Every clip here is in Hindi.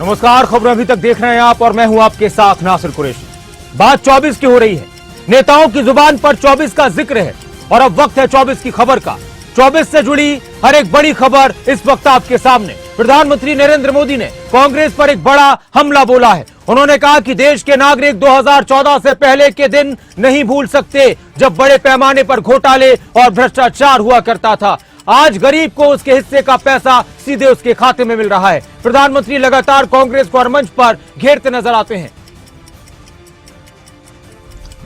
नमस्कार, खबरें अभी तक देख रहे हैं आप और मैं हूं आपके साथ नासिर कुरैशी। बात 24 की हो रही है, नेताओं की जुबान पर 24 का जिक्र है और अब वक्त है 24 की खबर का। 24 से जुड़ी हर एक बड़ी खबर इस वक्त आपके सामने। प्रधानमंत्री नरेंद्र मोदी ने कांग्रेस पर एक बड़ा हमला बोला है। उन्होंने कहा कि देश के नागरिक 2014 से पहले के दिन नहीं भूल सकते जब बड़े पैमाने पर घोटाले और भ्रष्टाचार हुआ करता था। आज गरीब को उसके हिस्से का पैसा सीधे उसके खाते में मिल रहा है। प्रधानमंत्री लगातार कांग्रेस को हर मंच पर घेरते नजर आते हैं।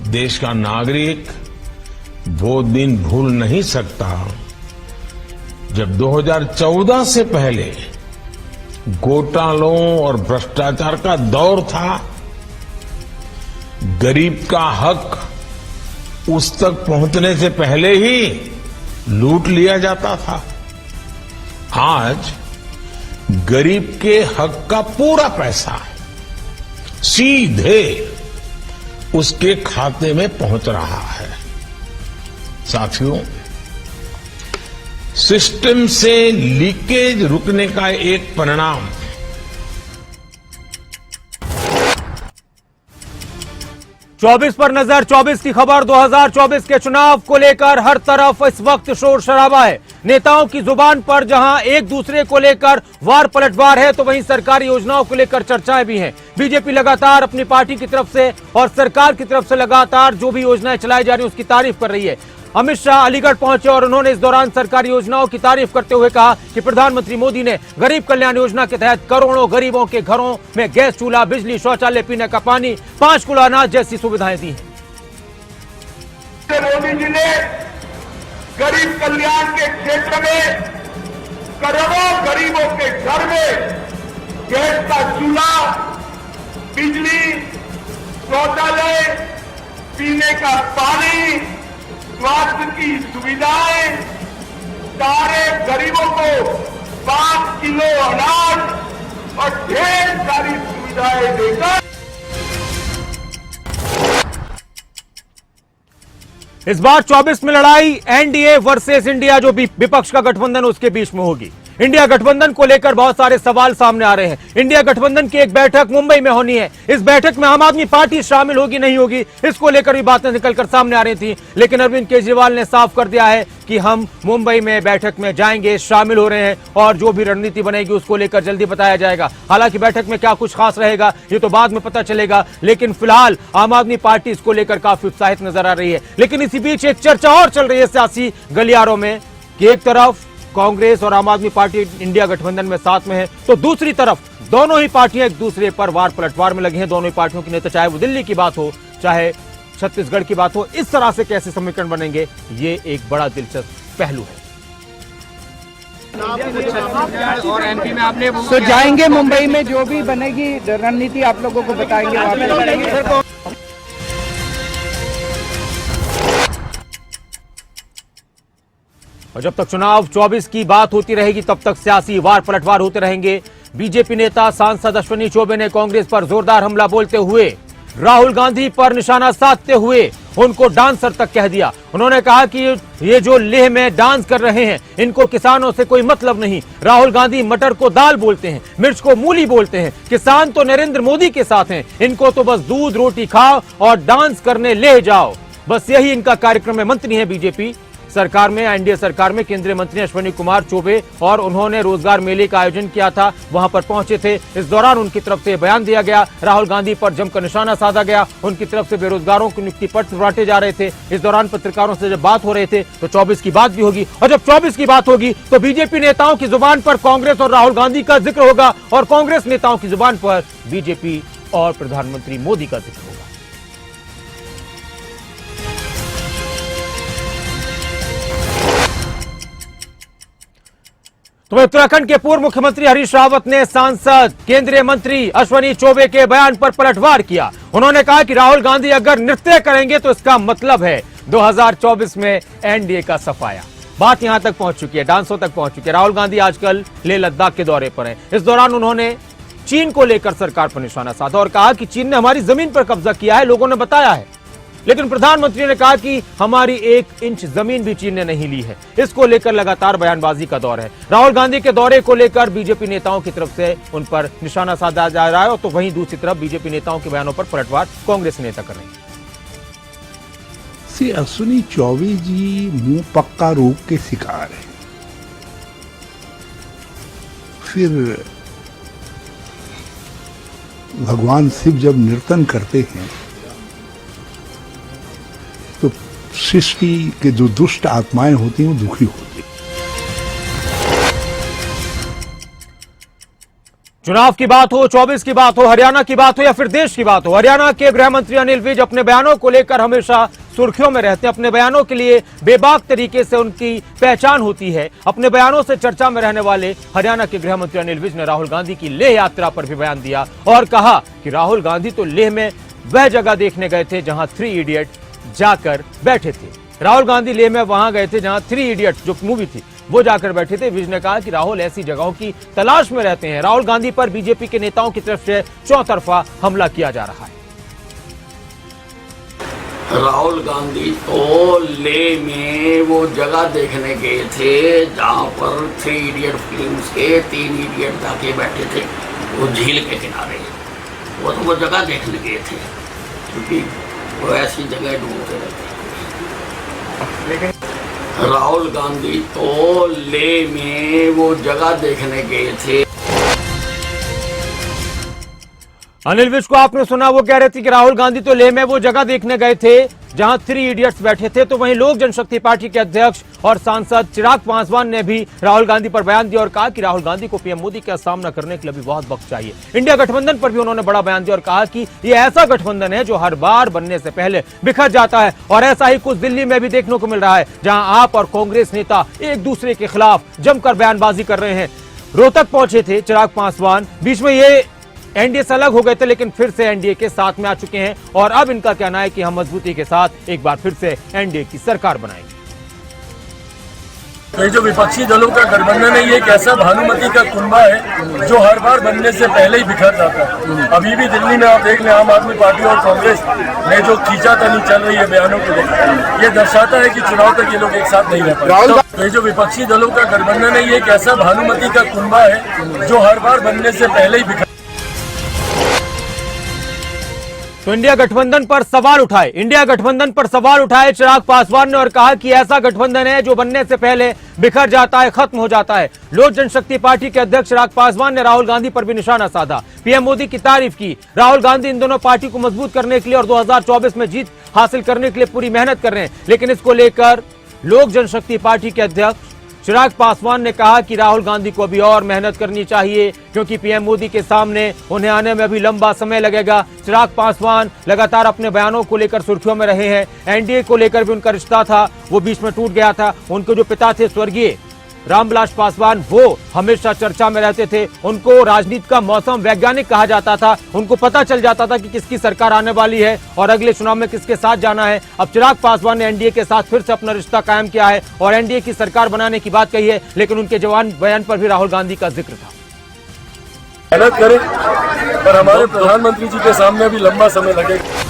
देश का नागरिक वो दिन भूल नहीं सकता जब 2014 से पहले घोटालों और भ्रष्टाचार का दौर था। गरीब का हक उस तक पहुंचने से पहले ही लूट लिया जाता था। आज गरीब के हक का पूरा पैसा सीधे उसके खाते में पहुंच रहा है। साथियों, सिस्टम से लीकेज रुकने का एक परिणाम 24 पर नजर। 24 की खबर। 2024 के चुनाव को लेकर हर तरफ इस वक्त शोर शराबा है। नेताओं की जुबान पर जहां एक दूसरे को लेकर वार पलटवार है, तो वहीं सरकारी योजनाओं को लेकर चर्चाएं भी हैं। बीजेपी लगातार अपनी पार्टी की तरफ से और सरकार की तरफ से लगातार जो भी योजनाएं चलाई जा रही हैं उसकी तारीफ कर रही है। अमित शाह अलीगढ़ पहुंचे और उन्होंने इस दौरान सरकारी योजनाओं की तारीफ करते हुए कहा कि प्रधानमंत्री मोदी ने गरीब कल्याण योजना के तहत करोड़ों गरीबों के घरों में गैस चूल्हा, बिजली, शौचालय, पीने का पानी, 5 किलो अनाज जैसी सुविधाएं दी हैं। मोदी जी ने गरीब कल्याण के क्षेत्र में करोड़ों गरीबों के घर में गैस का चूल्हा, बिजली, शौचालय, पीने का पानी, स्वास्थ्य की सुविधाएं, सारे गरीबों को 5 किलो अनाज और ढेर सारी सुविधाएं देकर इस बार 24 में लड़ाई एनडीए वर्सेस इंडिया, जो विपक्ष का गठबंधन उसके बीच में होगी। इंडिया गठबंधन को लेकर बहुत सारे सवाल सामने आ रहे हैं। इंडिया गठबंधन की एक बैठक मुंबई में होनी है। इस बैठक में आम आदमी पार्टी शामिल होगी नहीं होगी, इसको लेकर भी बातें निकलकर सामने आ रही थी। लेकिन अरविंद केजरीवाल ने साफ कर दिया है कि हम मुंबई में बैठक में जाएंगे, शामिल हो रहे हैं और जो भी रणनीति बनेगी उसको लेकर जल्दी बताया जाएगा। हालांकि बैठक में क्या कुछ खास रहेगा ये तो बाद में पता चलेगा, लेकिन फिलहाल आम आदमी पार्टी इसको लेकर काफी उत्साहित नजर आ रही है। लेकिन इसी बीच एक चर्चा और चल रही है सियासी गलियारों में कि एक तरफ कांग्रेस और आम आदमी पार्टी इंडिया गठबंधन में साथ में है, तो दूसरी तरफ दोनों ही पार्टियां एक दूसरे पर वार पलटवार में लगी हैं। दोनों ही पार्टियों के नेता, चाहे वो दिल्ली की बात हो चाहे छत्तीसगढ़ की बात हो, इस तरह से कैसे समीकरण बनेंगे ये एक बड़ा दिलचस्प पहलू है। और एमपी में आपने तो जाएंगे मुंबई में, जो भी बनेगी रणनीति आप लोगों को बताएंगे। और जब तक चुनाव 24 की बात होती रहेगी तब तक सियासी वार पलटवार होते रहेंगे। बीजेपी नेता सांसद अश्विनी चौबे ने कांग्रेस पर जोरदार हमला बोलते हुए राहुल गांधी पर निशाना साधते हुए उनको डांसर तक कह दिया। उन्होंने कहा कि ये जो लेह में डांस कर रहे हैं इनको किसानों से कोई मतलब नहीं। राहुल गांधी मटर को दाल बोलते हैं, मिर्च को मूली बोलते हैं। किसान तो नरेंद्र मोदी के साथ हैं, इनको तो बस दूध रोटी खाओ और डांस करने ले जाओ, बस यही इनका कार्यक्रम है। मंत्री हैं बीजेपी सरकार में, एनडीए सरकार में केंद्रीय मंत्री अश्विनी कुमार चौबे, और उन्होंने रोजगार मेले का आयोजन किया था, वहां पर पहुंचे थे। इस दौरान उनकी तरफ से बयान दिया गया, राहुल गांधी पर जमकर निशाना साधा गया। उनकी तरफ से बेरोजगारों को नियुक्ति पत्र बांटे जा रहे थे। इस दौरान पत्रकारों से जब बात हो रहे थे तो 24 की बात भी होगी, और जब 24 की बात होगी तो बीजेपी नेताओं की जुबान पर कांग्रेस और राहुल गांधी का जिक्र होगा और कांग्रेस नेताओं की जुबान पर बीजेपी और प्रधानमंत्री मोदी का जिक्र होगा। तो उत्तराखंड के पूर्व मुख्यमंत्री हरीश रावत ने सांसद केंद्रीय मंत्री अश्विनी चौबे के बयान पर पलटवार किया। उन्होंने कहा कि राहुल गांधी अगर नृत्य करेंगे तो इसका मतलब है 2024 में एनडीए का सफाया। बात यहां तक पहुंच चुकी है, डांसों तक पहुंच चुकी है। राहुल गांधी आजकल लेह लद्दाख के दौरे पर हैं। इस दौरान उन्होंने चीन को लेकर सरकार पर निशाना साधा और कहा कि चीन ने हमारी जमीन पर कब्जा किया है, लोगों ने बताया है। लेकिन प्रधानमंत्री ने कहा कि हमारी 1 इंच जमीन भी चीन ने नहीं ली है। इसको लेकर लगातार बयानबाजी का दौर है। राहुल गांधी के दौरे को लेकर बीजेपी नेताओं की तरफ से उन पर निशाना साधा जा रहा है, और तो वहीं दूसरी तरफ बीजेपी नेताओं के बयानों पर पलटवार कांग्रेस नेता कर रहे हैं। अश्विनी चौबे जी मुंह पक्का रोग के शिकार है। फिर भगवान शिव जब नर्तन करते हैं तो सृष्टि के जो दुष्ट आत्माएं होती हैं वो दुखी होती हैं। चुनाव की बात हो, 24 की बात हो, हरियाणा की बात हो या फिर देश की बात हो, हरियाणा के गृह मंत्री अनिल विज अपने बयानों को लेकर हमेशा सुर्खियों में रहते हैं। अपने बयानों के लिए बेबाक तरीके से उनकी पहचान होती है। अपने बयानों से चर्चा में रहने वाले हरियाणा के गृह मंत्री अनिल विज ने राहुल गांधी की लेह यात्रा पर भी बयान दिया और कहा कि राहुल गांधी तो लेह में वह जगह देखने गए थे जहां 3 इडियट जाकर बैठे थे। राहुल गांधी लेह में वहां गए थे जहां 3 इडियट जो मूवी थी वो जाकर बैठे थे। विज ने कहा कि राहुल ऐसी जगहों की तलाश में रहते हैं। राहुल गांधी पर बीजेपी के नेताओं की तरफ से चौतरफा हमला किया जा रहा है। राहुल गांधी तो लेह में वो जगह देखने गए थे जहाँ पर 3 इडियट फिल्म्स के 3 इडियट जाके बैठे थे, वो झील के किनारे। वो जगह देखने गए थे क्योंकि वो ऐसी जगह ढूंढते रहते। राहुल गांधी तो लेह में वो जगह देखने गए थे। अनिल विज को आपने सुना, वो कह रहे थे कि राहुल गांधी तो लेह में वो जगह देखने गए थे जहां 3 इडियट्स बैठे थे। तो वहीं लोक जनशक्ति पार्टी के अध्यक्ष और सांसद चिराग पासवान ने भी राहुल गांधी पर बयान दिया और कहा कि राहुल गांधी को पीएम मोदी का सामना करने के लिए भी बहुत वक्त चाहिए। इंडिया गठबंधन पर भी उन्होंने बड़ा बयान दिया और कहा कि ये ऐसा गठबंधन है जो हर बार बनने से पहले बिखर जाता है, और ऐसा ही कुछ दिल्ली में भी देखने को मिल रहा है जहां आप और कांग्रेस नेता एक दूसरे के खिलाफ जमकर बयानबाजी कर रहे हैं। रोहतक पहुंचे थे चिराग पासवान, बीच में ये एनडीए से अलग हो गए थे लेकिन फिर से एनडीए के साथ में आ चुके हैं और अब इनका कहना है कि हम मजबूती के साथ एक बार फिर से एनडीए की सरकार बनाएंगे। तो ये जो विपक्षी दलों का गठबंधन है, ये एक ऐसा भानुमति का कुंभा है जो हर बार बनने से पहले ही बिखर जाता है। अभी भी दिल्ली में आप देख लें, आम आदमी पार्टी और कांग्रेस में जो खींचातानी चल रही है बयानों को लेकर, ये दर्शाता है कि चुनाव तक ये लोग एक साथ नहीं रह पाए। तो ये जो विपक्षी दलों का गठबंधन है, ये एक ऐसा भानुमति का कुंभा है जो हर बार बनने से पहले ही बिखर। तो इंडिया गठबंधन पर सवाल उठाए चिराग पासवान ने और कहा कि ऐसा गठबंधन है जो बनने से पहले बिखर जाता है, खत्म हो जाता है। लोक जनशक्ति पार्टी के अध्यक्ष चिराग पासवान ने राहुल गांधी पर भी निशाना साधा, पीएम मोदी की तारीफ की। राहुल गांधी इन दोनों पार्टी को मजबूत करने के लिए और 2024 में जीत हासिल करने के लिए पूरी मेहनत कर रहे हैं, लेकिन इसको लेकर लोक जनशक्ति पार्टी के अध्यक्ष चिराग पासवान ने कहा कि राहुल गांधी को अभी और मेहनत करनी चाहिए क्योंकि पीएम मोदी के सामने उन्हें आने में अभी लंबा समय लगेगा। चिराग पासवान लगातार अपने बयानों को लेकर सुर्खियों में रहे हैं। एनडीए को लेकर भी उनका रिश्ता था, वो बीच में टूट गया था। उनके जो पिता थे स्वर्गीय रामविलास पासवान, वो हमेशा चर्चा में रहते थे। उनको राजनीति का मौसम वैज्ञानिक कहा जाता था। उनको पता चल जाता था कि किसकी सरकार आने वाली है और अगले चुनाव में किसके साथ जाना है। अब चिराग पासवान ने एनडीए के साथ फिर से अपना रिश्ता कायम किया है और एनडीए की सरकार बनाने की बात कही है, लेकिन उनके जवान बयान पर भी राहुल गांधी का जिक्र था। मेहनत करें पर हमारे प्रधानमंत्री जी के सामने अभी लंबा समय लगेगा।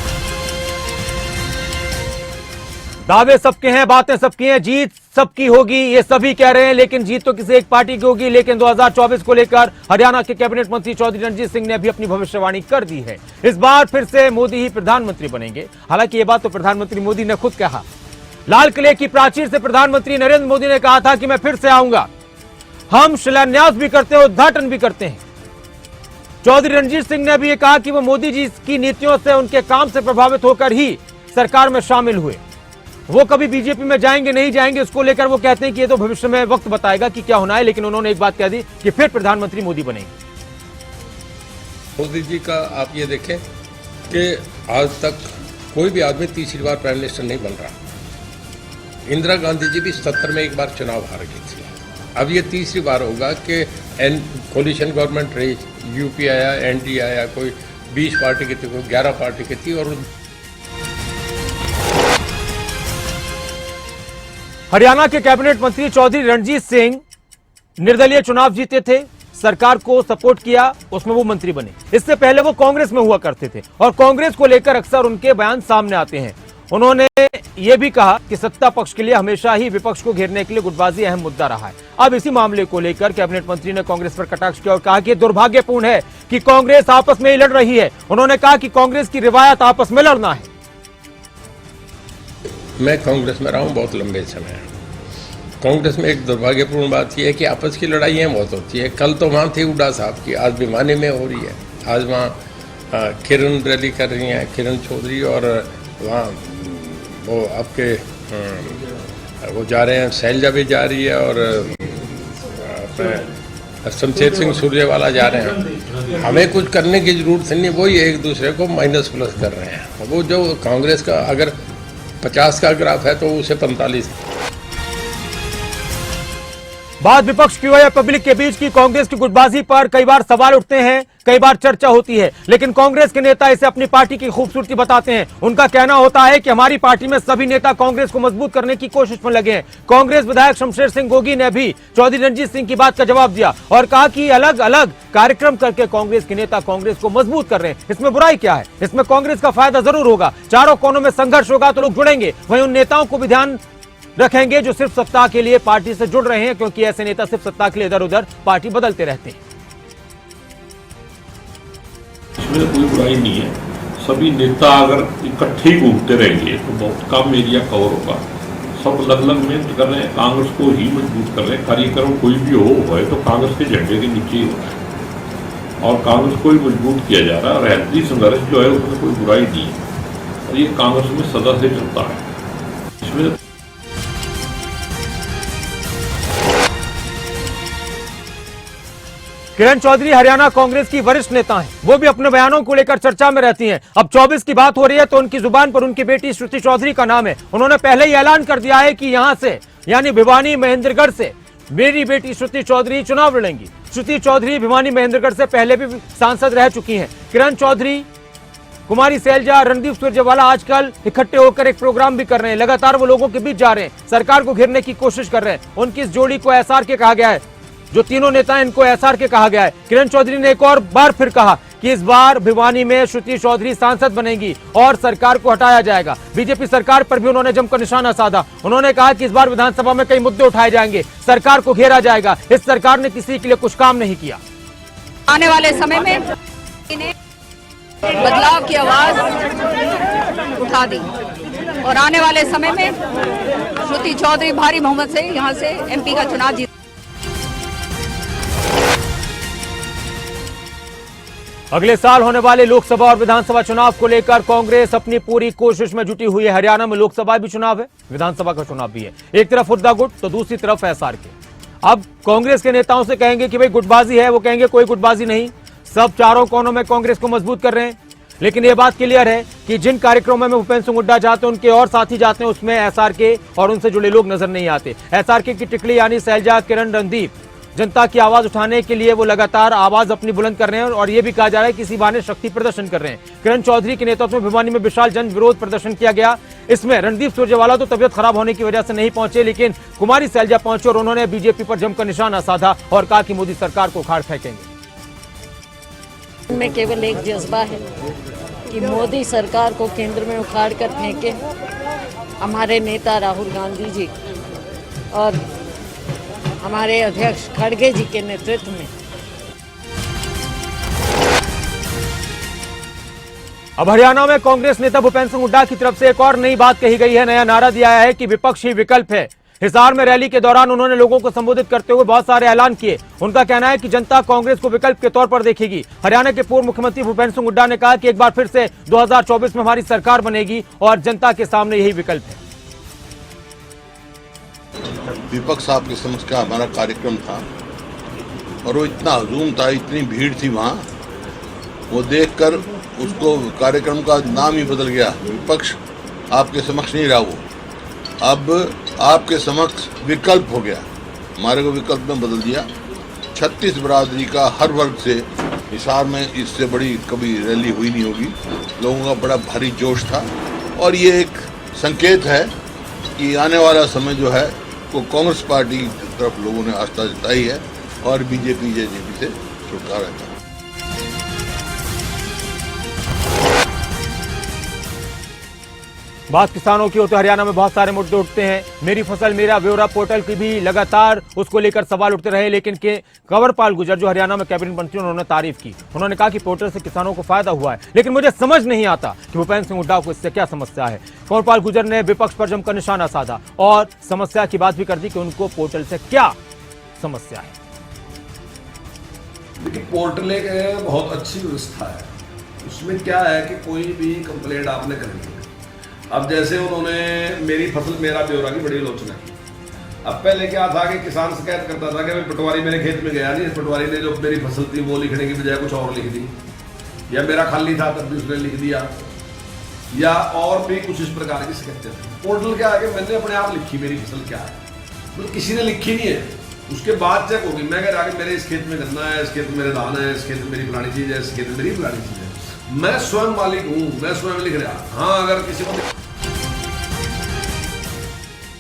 दावे सबके हैं, बातें सबकी हैं, जीत सबकी होगी ये सभी कह रहे हैं, लेकिन जीत तो किसी एक पार्टी की होगी। लेकिन 2024 को लेकर हरियाणा के कैबिनेट मंत्री चौधरी रणजीत सिंह ने भी अपनी भविष्यवाणी कर दी है। इस बार फिर से मोदी ही प्रधानमंत्री बनेंगे। हालांकि ये बात तो प्रधानमंत्री मोदी ने खुद कहा। लाल किले की प्राचीर से प्रधानमंत्री नरेंद्र मोदी ने कहा था कि मैं फिर से आऊंगा। हम शिलान्यास भी करते हैं, उद्घाटन भी करते हैं। चौधरी रणजीत सिंह ने भी ये कहा कि वो मोदी जी की नीतियों से, उनके काम से प्रभावित होकर ही सरकार में शामिल हुए। वो कभी बीजेपी में जाएंगे नहीं जाएंगे उसको लेकर वो कहते हैं कि ये तो भविष्य में वक्त बताएगा कि क्या होना है, लेकिन उन्होंने एक बात कह दी कि फिर प्रधानमंत्री मोदी बनेंगे। मोदी जी का आप ये देखें कि आज तक कोई भी आदमी तीसरी बार प्राइम मिनिस्टर नहीं बन रहा। इंदिरा गांधी जी भी 70 में एक बार चुनाव हार गई थी। अब ये तीसरी बार होगा कि कोलिशन गवर्नमेंट रही, यूपी आया, एनडीए आया, कोई 20 पार्टी की थी, कोई 11 पार्टी की थी। और हरियाणा के कैबिनेट मंत्री चौधरी रणजीत सिंह निर्दलीय चुनाव जीते थे, सरकार को सपोर्ट किया, उसमें वो मंत्री बने। इससे पहले वो कांग्रेस में हुआ करते थे और कांग्रेस को लेकर अक्सर उनके बयान सामने आते हैं। उन्होंने ये भी कहा कि सत्ता पक्ष के लिए हमेशा ही विपक्ष को घेरने के लिए गुटबाजी अहम मुद्दा रहा है। अब इसी मामले को लेकर कैबिनेट मंत्री ने कांग्रेस पर कटाक्ष किया और कहा कि दुर्भाग्यपूर्ण है कि कांग्रेस आपस में ही लड़ रही है। उन्होंने कहा कि कांग्रेस की रिवायत आपस में लड़ना है। मैं कांग्रेस में रहा हूं बहुत लंबे समय। कांग्रेस में एक दुर्भाग्यपूर्ण बात यह है कि आपस की लड़ाइयाँ बहुत होती है। कल तो वहाँ थी हुड्डा साहब की, आज भिवानी में हो रही है। आज वहाँ किरण रैली कर रही हैं, किरण चौधरी, और वहाँ वो आपके वो जा रहे हैं, शैलजा भी जा रही है, और अपने शमशेर सिंह सुरजेवाला जा रहे हैं। हमें कुछ करने की जरूरत नहीं, वही एक दूसरे को माइनस प्लस कर रहे हैं। वो जो कांग्रेस का अगर 50 का ग्राफ है तो उसे 45। बात विपक्ष की या पब्लिक के बीच की कांग्रेस की गुटबाजी पर कई बार सवाल उठते हैं, कई बार चर्चा होती है, लेकिन कांग्रेस के नेता इसे अपनी पार्टी की खूबसूरती बताते हैं। उनका कहना होता है कि हमारी पार्टी में सभी नेता कांग्रेस को मजबूत करने की कोशिश में लगे हैं। कांग्रेस विधायक शमशेर सिंह गोगी ने भी चौधरी रणजीत सिंह की बात का जवाब दिया और कहा कि अलग अलग कार्यक्रम करके कांग्रेस के नेता कांग्रेस को मजबूत कर रहे हैं। इसमें बुराई क्या है? इसमें कांग्रेस का फायदा जरूर होगा। चारों कोनों में संघर्ष होगा तो लोग जुड़ेंगे। वहीं उन नेताओं को भी ध्यान रखेंगे जो सिर्फ सत्ता के लिए पार्टी से जुड़ रहे हैं, क्योंकि ऐसे नेता सिर्फ सत्ता के लिए इधर उधर पार्टी बदलते रहते हैं। इसमें कोई बुराई नहीं है। सभी नेता अगर इकट्ठे ही घूमते रहेंगे तो बहुत कम एरिया कवर होगा। सब अलग अलग मेहनत कर रहे हैं, कांग्रेस को ही मजबूत कर रहे हैं। कार्यक्रम कोई भी हो तो कांग्रेस के झंडे के नीचे ही हो रहा है और कांग्रेस को ही मजबूत किया जा रहा है। और हेल्थी संघर्ष जो है उसमें कोई बुराई नहीं है और ये कांग्रेस में सदा से चलता है। इसमें किरण चौधरी हरियाणा कांग्रेस की वरिष्ठ नेता हैं। वो भी अपने बयानों को लेकर चर्चा में रहती हैं। अब 24 की बात हो रही है तो उनकी जुबान पर उनकी बेटी श्रुति चौधरी का नाम है। उन्होंने पहले ही ऐलान कर दिया है कि यहां से यानी भिवानी महेंद्रगढ़ से मेरी बेटी श्रुति चौधरी चुनाव लड़ेंगी। श्रुति चौधरी भिवानी महेंद्रगढ़ से पहले भी सांसद रह चुकी हैं। किरण चौधरी, कुमारी सैलजा, रणदीप सुरजेवाला आजकल इकट्ठे होकर एक प्रोग्राम भी कर रहे हैं। लगातार वो लोगों के बीच जा रहे हैं, सरकार को घेरने की कोशिश कर रहे हैं। उनकी इस जोड़ी को एसआर के कहा गया है। जो तीनों नेता हैं इनको एसआर के कहा गया है। किरण चौधरी ने एक और बार फिर कहा कि इस बार भिवानी में श्रुति चौधरी सांसद बनेगी और सरकार को हटाया जाएगा। बीजेपी सरकार पर भी उन्होंने जमकर निशाना साधा। उन्होंने कहा कि इस बार विधानसभा में कई मुद्दे उठाए जाएंगे, सरकार को घेरा जाएगा। इस सरकार ने किसी के लिए कुछ काम नहीं किया। आने वाले समय में बदलाव की आवाज उठा दी और आने वाले समय में श्रुति चौधरी भारी बहुमत से यहां से एमपी का चुनाव जीत। अगले साल होने वाले लोकसभा और विधानसभा चुनाव को लेकर कांग्रेस अपनी पूरी कोशिश में जुटी हुई है। हरियाणा में लोकसभा भी चुनाव है, विधानसभा का चुनाव भी है। एक तरफ हुड्डा गुट तो दूसरी तरफ एसआर के। अब कांग्रेस के नेताओं से कहेंगे कि भाई गुटबाजी है, वो कहेंगे कोई गुटबाजी नहीं, सब चारों कोनों में कांग्रेस को मजबूत कर रहे हैं। लेकिन यह बात क्लियर है कि जिन कार्यक्रमों में भूपेंद्र सिंह हुड्डा जाते हैं, उनके और साथी जाते हैं, उसमें एसआर के और उनसे जुड़े लोग नजर नहीं आते। एसआर के की टिकड़ी यानी सैलजा, किरण, रणदीप जनता की आवाज उठाने के लिए वो लगातार आवाज अपनी बुलंद कर रहे हैं और ये भी कहा जा रहा है कि इसी बहाने शक्ति प्रदर्शन कर रहे हैं। किरण चौधरी के नेतृत्व में भिवानी में विशाल जन विरोध प्रदर्शन किया गया। इसमें रणदीप सुरजेवाला तो तबियत खराब होने की वजह से नहीं पहुंचे, लेकिन कुमारी सैलजा पहुंचे और उन्होंने बीजेपी पर जमकर निशाना साधा और कहा कि मोदी सरकार को उखाड़ फेंकेंगे। में केवल एक जज्बा है कि मोदी सरकार को केंद्र में उखाड़ कर फेंके। हमारे नेता राहुल गांधी जी और हमारे अध्यक्ष खड़गे जी के नेतृत्व में। अब हरियाणा में कांग्रेस नेता भूपेंद्र सिंह हुड्डा की तरफ से एक और नई बात कही गई है। नया नारा दिया है कि विपक्ष ही विकल्प है। हिसार में रैली के दौरान उन्होंने लोगों को संबोधित करते हुए बहुत सारे ऐलान किए। उनका कहना है कि जनता कांग्रेस को विकल्प के तौर पर देखेगी। हरियाणा के पूर्व मुख्यमंत्री भूपेंद्र सिंह हुड्डा ने कहा कि एक बार फिर से 2024 में हमारी सरकार बनेगी और जनता के सामने यही विकल्प है। विपक्ष आपके समझ का हमारा कार्यक्रम था और वो इतना हजूम था, इतनी भीड़ थी वहाँ, वो देखकर उसको कार्यक्रम का नाम ही बदल गया। विपक्ष आपके समक्ष नहीं रहा, वो अब आपके समक्ष विकल्प हो गया। हमारे को विकल्प में बदल दिया। 36 बरादरी का हर वर्ग से हिसार में इससे बड़ी कभी रैली हुई नहीं होगी। लोगों का बड़ा भारी जोश था और ये एक संकेत है कि आने वाला समय जो है वो कांग्रेस पार्टी की तरफ लोगों ने आस्था जताई है और बीजेपी जेजेपी से छुटकारा है। बात किसानों की हो तो हरियाणा में बहुत सारे मुद्दे उठते हैं। मेरी फसल मेरा ब्यौरा पोर्टल की भी लगातार उसको लेकर सवाल उठते रहे, लेकिन कंवरपाल गुर्जर जो हरियाणा में कैबिनेट मंत्री उन्होंने तारीफ की। उन्होंने कहा कि पोर्टल से किसानों को फायदा हुआ है, लेकिन मुझे समझ नहीं आता कि भूपेंद्र सिंह हुड्डा को इससे क्या समस्या है। कंवरपाल गुर्जर ने विपक्ष पर जमकर निशाना साधा और समस्या की बात भी कर दी कि उनको पोर्टल से क्या समस्या है। देखिए, पोर्टल एक बहुत अच्छी व्यवस्था है। उसमें क्या है कि कोई भी कंप्लेंट आपने करनी है। अब जैसे उन्होंने मेरी फसल मेरा ब्यौरा की बड़ी आलोचना की। अब पहले क्या था कि किसान शिकायत करता था कि भाई पटवारी मेरे खेत में गया नहीं, पटवारी ने जो मेरी फसल थी वो लिखने की बजाय कुछ और लिख दी, या मेरा खाली था तब भी उसने लिख दिया, या और भी कुछ इस प्रकार की शिकायतें थी। पोर्टल क्या है कि मैंने अपने आप लिखी मेरी फसल क्या है, मतलब किसी ने लिखी नहीं है। उसके बाद चेक होगी, मैं कह रहा कि मेरे इस खेत में गन्ना है, इस खेत में मेरे धान है, इस खेत में मेरी फलानी चीज़ है, इस खेत में मेरी फलानी चीज़ है। मैं स्वयं मालिक हूँ, मैं स्वयं लिख रहा। हाँ, अगर किसी को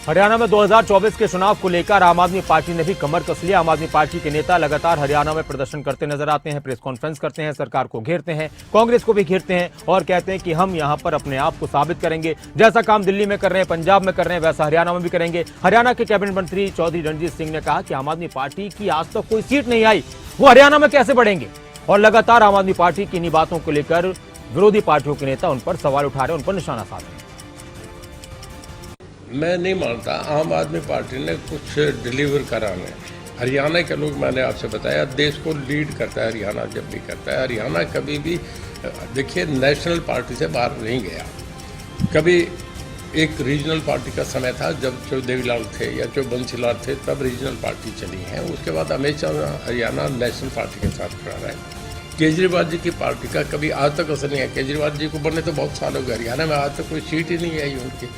हरियाणा में 2024 के चुनाव को लेकर आम आदमी पार्टी ने भी कमर कस लिया। आम आदमी पार्टी के नेता लगातार हरियाणा में प्रदर्शन करते नजर आते हैं, प्रेस कॉन्फ्रेंस करते हैं, सरकार को घेरते हैं, कांग्रेस को भी घेरते हैं और कहते हैं कि हम यहां पर अपने आप को साबित करेंगे। जैसा काम दिल्ली में कर रहे हैं, पंजाब में कर रहे हैं, वैसा हरियाणा में भी करेंगे। हरियाणा के कैबिनेट मंत्री चौधरी रणजीत सिंह ने कहा कि आम आदमी पार्टी की आज तक कोई सीट नहीं आई, वो हरियाणा में कैसे बढ़ेंगे। और लगातार आम आदमी पार्टी की इन्हीं बातों को लेकर विरोधी पार्टियों के नेता उन पर सवाल उठा रहे हैं, उन पर निशाना साध रहे हैं। मैं नहीं मानता आम आदमी पार्टी ने कुछ डिलीवर कराने। हरियाणा के लोग, मैंने आपसे बताया, देश को लीड करता है हरियाणा जब भी करता है। हरियाणा कभी भी, देखिए, नेशनल पार्टी से बाहर नहीं गया। कभी एक रीजनल पार्टी का समय था जब चो देवीलाल थे या चो बंसीलाल थे, तब रीजनल पार्टी चली है। उसके बाद हमेशा हरियाणा नेशनल पार्टी के साथ खड़ा रहा है। केजरीवाल जी की पार्टी का कभी आज तक असर नहीं है। केजरीवाल जी को बनने तो बहुत साल हो गए, हरियाणा में आज तक कोई सीट ही नहीं आई उनकी।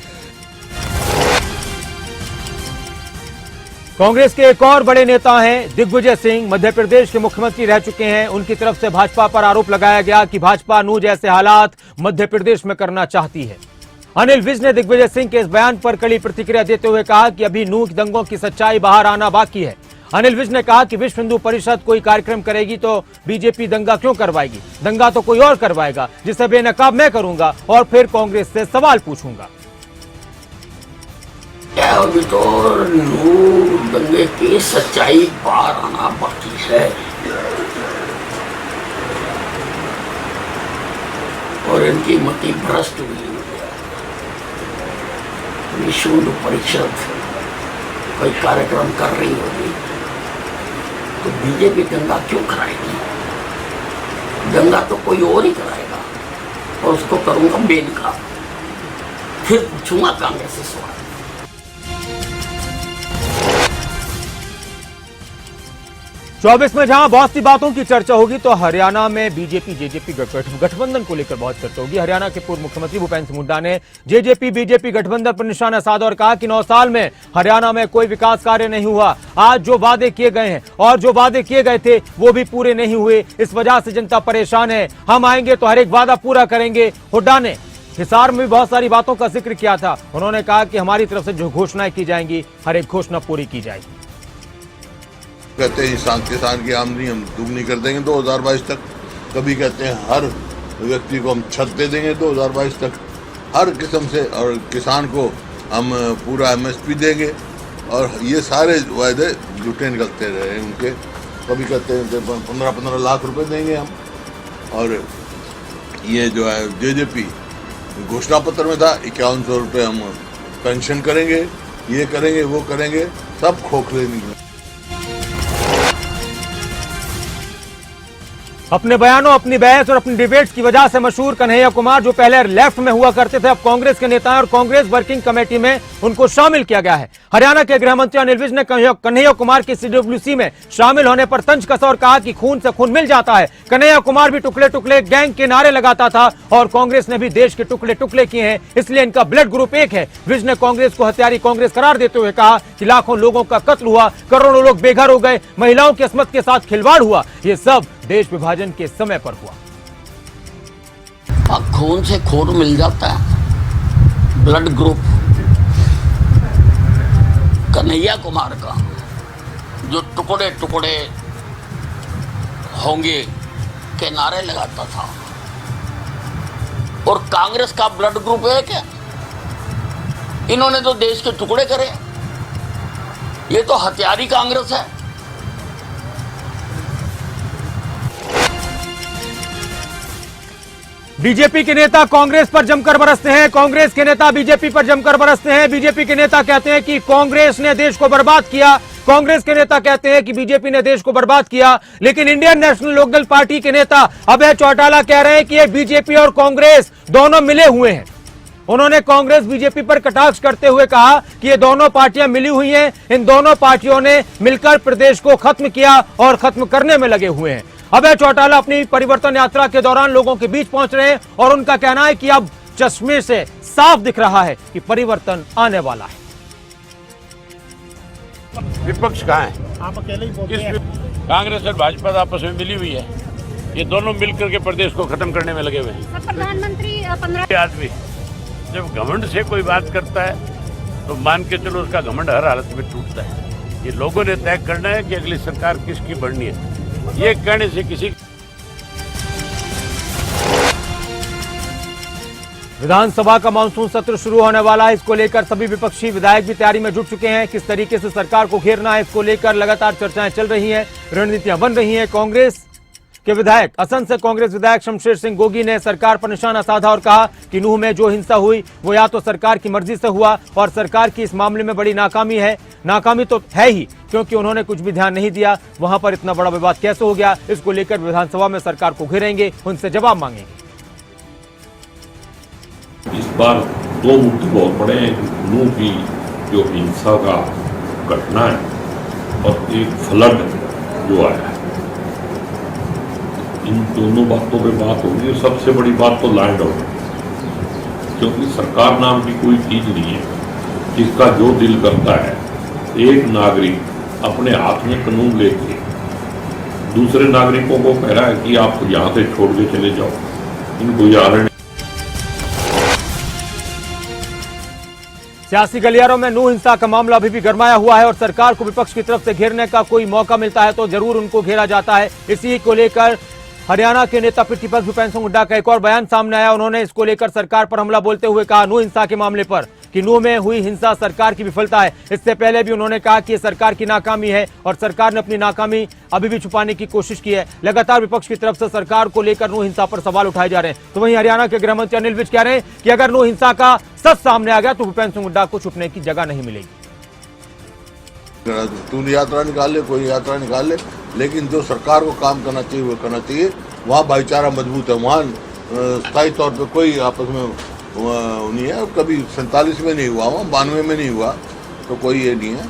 कांग्रेस के एक और बड़े नेता हैं दिग्विजय सिंह, मध्य प्रदेश के मुख्यमंत्री रह चुके हैं। उनकी तरफ से भाजपा पर आरोप लगाया गया कि भाजपा नू जैसे हालात मध्य प्रदेश में करना चाहती है। अनिल विज ने दिग्विजय सिंह के इस बयान पर कड़ी प्रतिक्रिया देते हुए कहा कि अभी नू दंगों की सच्चाई बाहर आना बाकी है। अनिल विज ने कहा कि विश्व हिंदू परिषद कोई कार्यक्रम करेगी तो बीजेपी दंगा क्यों करवाएगी, दंगा तो कोई और करवाएगा, जिसे बेनकाब मैं करूंगा और फिर कांग्रेस से सवाल पूछूंगा। अभी तो दंगे की सच्चाई बाहर आना बाकी है और इनकी मति भ्रष्ट हुई है। विश्व हिंदू परिषद कोई कार्यक्रम कर रही होगी तो बीजेपी दंगा क्यों कराएगी, दंगा तो कोई और ही कराएगा और उसको करूंगा बेनकाब, फिर पूछूंगा कांग्रेस से सवाल। 24 में जहां बहुत सी बातों की चर्चा होगी तो हरियाणा में बीजेपी जेजेपी गठबंधन को लेकर बहुत चर्चा होगी। हरियाणा के पूर्व मुख्यमंत्री भूपेंद्र सिंह हुड्डा ने जेजेपी बीजेपी गठबंधन पर निशाना साधा और कहा कि 9 साल में हरियाणा में कोई विकास कार्य नहीं हुआ। आज जो वादे किए गए हैं और जो वादे किए गए थे वो भी पूरे नहीं हुए, इस वजह से जनता परेशान है। हम आएंगे तो हर एक वादा पूरा करेंगे। हुड्डा ने हिसार में भी बहुत सारी बातों का जिक्र किया था। उन्होंने कहा कि हमारी तरफ से जो घोषणाएं की जाएंगी हर एक घोषणा पूरी की जाएगी। कहते हैं किसान की आमदनी हम दुगनी कर देंगे 2022 तक, कभी कहते हैं हर व्यक्ति को हम छत दे देंगे 2022 तक, हर किस्म से, और किसान को हम पूरा MSP देंगे। और ये सारे वायदे झूठे निकलते रहे उनके। कभी कहते हैं 15-15 लाख रुपए देंगे हम, और ये जो है जेजेपी घोषणा पत्र में था 5100 रुपये हम पेंशन करेंगे, ये करेंगे वो करेंगे, सब खोखले निकले। अपने बयानों, अपनी बहस और अपनी डिबेट्स की वजह से मशहूर कन्हैया कुमार, जो पहले लेफ्ट में हुआ करते थे, अब कांग्रेस के नेता हैं और कांग्रेस वर्किंग कमेटी में उनको शामिल किया गया है। हरियाणा के गृह मंत्री अनिल विज ने कन्हैया कुमार की CWC में शामिल होने पर तंज कसा और कहा कि खून से खून मिल जाता है। कन्हैया कुमार भी टुकड़े टुकड़े गैंग के नारे लगाता था और कांग्रेस ने भी देश के टुकड़े टुकड़े किए हैं, इसलिए इनका ब्लड ग्रुप एक है। विज ने कांग्रेस को हत्यारी कांग्रेस करार देते हुए कहा कि लाखों लोगों का कत्ल हुआ, करोड़ों लोग बेघर हो गए, महिलाओं की अस्मत के साथ खिलवाड़ हुआ, ये सब देश विभाजन के समय पर हुआ। खून से खून मिल जाता है, ब्लड ग्रुप कन्हैया कुमार का जो टुकड़े टुकड़े होंगे के नारे लगाता था, और कांग्रेस का ब्लड ग्रुप है क्या? इन्होंने तो देश के टुकड़े करे। ये तो हथियारी कांग्रेस है। बीजेपी के नेता कांग्रेस पर जमकर बरसते हैं, कांग्रेस के नेता बीजेपी पर जमकर बरसते हैं। बीजेपी के नेता कहते हैं कि कांग्रेस ने देश को बर्बाद किया, कांग्रेस के नेता कहते हैं कि बीजेपी ने देश को बर्बाद किया। लेकिन इंडियन नेशनल लोकदल पार्टी के नेता अभय चौटाला कह रहे हैं कि ये बीजेपी और कांग्रेस दोनों मिले हुए हैं। उन्होंने कांग्रेस बीजेपी पर कटाक्ष करते हुए कहा कि ये दोनों पार्टियां मिली हुई हैं, इन दोनों पार्टियों ने मिलकर प्रदेश को खत्म किया और खत्म करने में लगे हुए हैं। अभय चौटाला अपनी परिवर्तन यात्रा के दौरान लोगों के बीच पहुंच रहे हैं और उनका कहना है कि अब चश्मे से साफ दिख रहा है कि परिवर्तन आने वाला है। विपक्ष कहाँ है? आप अकेले ही बोलते हैं। कांग्रेस और भाजपा आपस में मिली हुई है, ये दोनों मिलकर के प्रदेश को खत्म करने में लगे हुए हैं। प्रधानमंत्री 15 आदमी जब घमंड से कोई बात करता है तो मान के चलो उसका घमंड हर हालत में टूटता है। ये लोगों ने तय करना है कि अगली सरकार किसकी बननी है। ये कहने से किसी विधानसभा का मानसून सत्र शुरू होने वाला है, इसको लेकर सभी विपक्षी विधायक भी तैयारी में जुट चुके हैं। किस तरीके से सरकार को घेरना है, इसको लेकर लगातार चर्चाएं चल रही हैं, रणनीतियां बन रही हैं। कांग्रेस के विधायक असम से कांग्रेस विधायक शमशेर सिंह गोगी ने सरकार पर निशाना साधा और कहा कि नूह में जो हिंसा हुई वो या तो सरकार की मर्जी से हुआ और सरकार की इस मामले में बड़ी नाकामी है। नाकामी तो है ही, क्योंकि उन्होंने कुछ भी ध्यान नहीं दिया। वहां पर इतना बड़ा विवाद कैसे हो गया, इसको लेकर विधानसभा में सरकार को घेरेंगे, उनसे जवाब मांगेंगे। इस बार दो मुद्दे बहुत बड़े हैं। नूह की जो हिंसा का घटना है और एक फ्लड जो आया है, इन दोनों बातों पे बात होगी। और सबसे बड़ी बात तो लैंड ऑर्डर, क्योंकि सरकार नाम की कोई चीज नहीं है। जिसका जो दिल करता है, एक नागरिक अपने हाथ में कानून लेके दूसरे नागरिकों को कह रहा है कि आप यहाँ से छोड़ के चले जाओ, इनको ये आने। सियासी गलियारों में नूह हिंसा का मामला अभी भी गरमाया हुआ है और सरकार को विपक्ष की तरफ से घेरने का कोई मौका मिलता है तो जरूर उनको घेरा जाता है। इसी को लेकर हरियाणा के नेता प्रतिपक्ष भूपेंद्र सिंह हुड्डा का एक और बयान सामने आया। उन्होंने इसको लेकर सरकार पर हमला बोलते हुए कहा नूह हिंसा के मामले पर कि नूह में हुई हिंसा सरकार की विफलता है। इससे पहले भी उन्होंने कहा कि यह सरकार की नाकामी है और सरकार ने अपनी नाकामी अभी भी छुपाने की कोशिश की है। लगातार विपक्ष की तरफ से सरकार को लेकर नूह हिंसा पर सवाल उठाए जा रहे हैं। तो वहीं हरियाणा के गृह मंत्री अनिल विज कह रहे हैं कि अगर नूह हिंसा का सच सामने आ गया तो भूपेंद्र सिंह हुड्डा को छुपने की जगह नहीं मिलेगी। तू यात्रा निकाल ले, कोई यात्रा निकाल ले, लेकिन जो सरकार को काम करना चाहिए वो करना चाहिए। वहाँ भाईचारा मजबूत है, वहाँ स्थायी तौर पर कोई आपस में नहीं है। कभी 47 में नहीं हुआ, वहाँ 92 में नहीं हुआ, तो कोई ये नहीं है।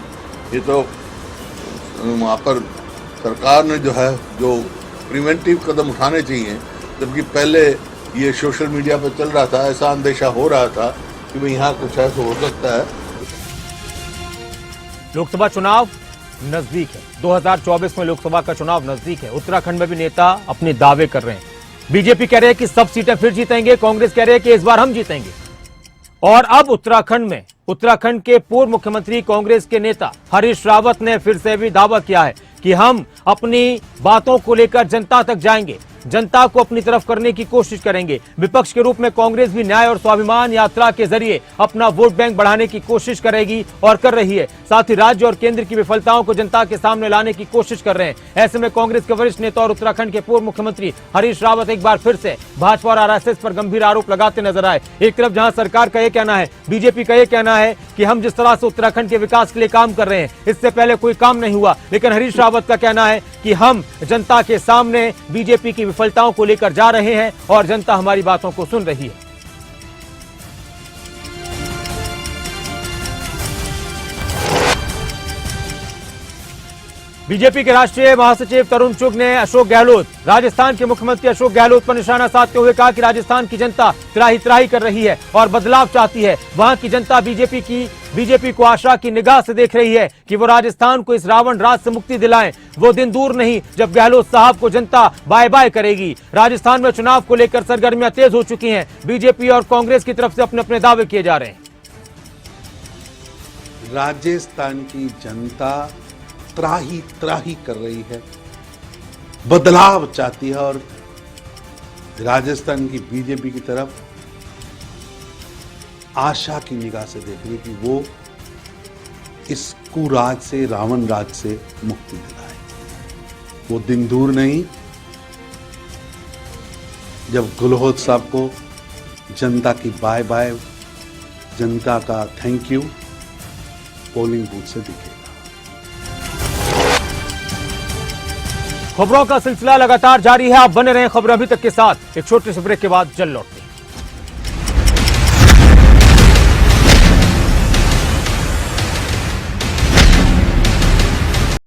ये तो वहाँ पर सरकार ने जो है जो प्रिवेंटिव कदम उठाने चाहिए, जबकि पहले ये सोशल मीडिया पर चल रहा था, ऐसा अंदेशा हो रहा था कि भाई यहाँ कुछ ऐसा हो सकता है। लोकसभा चुनाव नजदीक है, 2024 में लोकसभा का चुनाव नजदीक है। उत्तराखंड में भी नेता अपने दावे कर रहे हैं। बीजेपी कह रहे हैं कि सब सीटें फिर जीतेंगे, कांग्रेस कह रहे हैं कि इस बार हम जीतेंगे। और अब उत्तराखंड के पूर्व मुख्यमंत्री कांग्रेस के नेता हरीश रावत ने फिर से भी दावा किया है कि हम अपनी बातों को लेकर जनता तक जाएंगे, जनता को अपनी तरफ करने की कोशिश करेंगे। विपक्ष के रूप में कांग्रेस भी न्याय और स्वाभिमान यात्रा के जरिए अपना वोट बैंक बढ़ाने की कोशिश करेगी और कर रही है। साथ ही राज्य और केंद्र की विफलताओं को जनता के सामने लाने की कोशिश कर रहे हैं। ऐसे में कांग्रेस के वरिष्ठ नेता और उत्तराखंड के पूर्व मुख्यमंत्री हरीश रावत एक बार फिर से भाजपा और आरएसएस पर गंभीर आरोप लगाते नजर आए। एक तरफ जहां सरकार का यह कहना है, बीजेपी का यह कहना है कि हम जिस तरह से उत्तराखंड के विकास के लिए काम कर रहे हैं, इससे पहले कोई काम नहीं हुआ, लेकिन हरीश रावत का कहना है कि हम जनता के सामने बीजेपी की विफलताओं को लेकर जा रहे हैं और जनता हमारी बातों को सुन रही है। बीजेपी के राष्ट्रीय महासचिव तरुण चुग ने राजस्थान के मुख्यमंत्री अशोक गहलोत पर निशाना साधते हुए कहा कि राजस्थान की जनता त्राही कर रही है और बदलाव चाहती है। वहां की जनता बीजेपी को आशा की निगाह से देख रही है कि वो राजस्थान को इस रावण राज से मुक्ति दिलाएं। वो दिन दूर नहीं जब गहलोत साहब को जनता बाय बाय करेगी। राजस्थान में चुनाव को लेकर सरगर्मियां तेज हो चुकी हैं। बीजेपी और कांग्रेस की तरफ से अपने अपने दावे किए जा रहे हैं। राजस्थान की जनता त्राही कर रही है, बदलाव चाहती है और राजस्थान की बीजेपी की तरफ आशा की निगाह से देखेंगे कि वो इस कुराज से, रावण राज से मुक्ति दिलाए। वो दिन दूर नहीं जब गहलोत साहब को जनता की बाय बाय, जनता का थैंक यू पोलिंग बूथ से दिखेगा। खबरों का सिलसिला लगातार जारी है। आप बने रहें खबरें अभी तक के साथ। एक छोटे से ब्रेक के बाद जल्द लौटते हैं।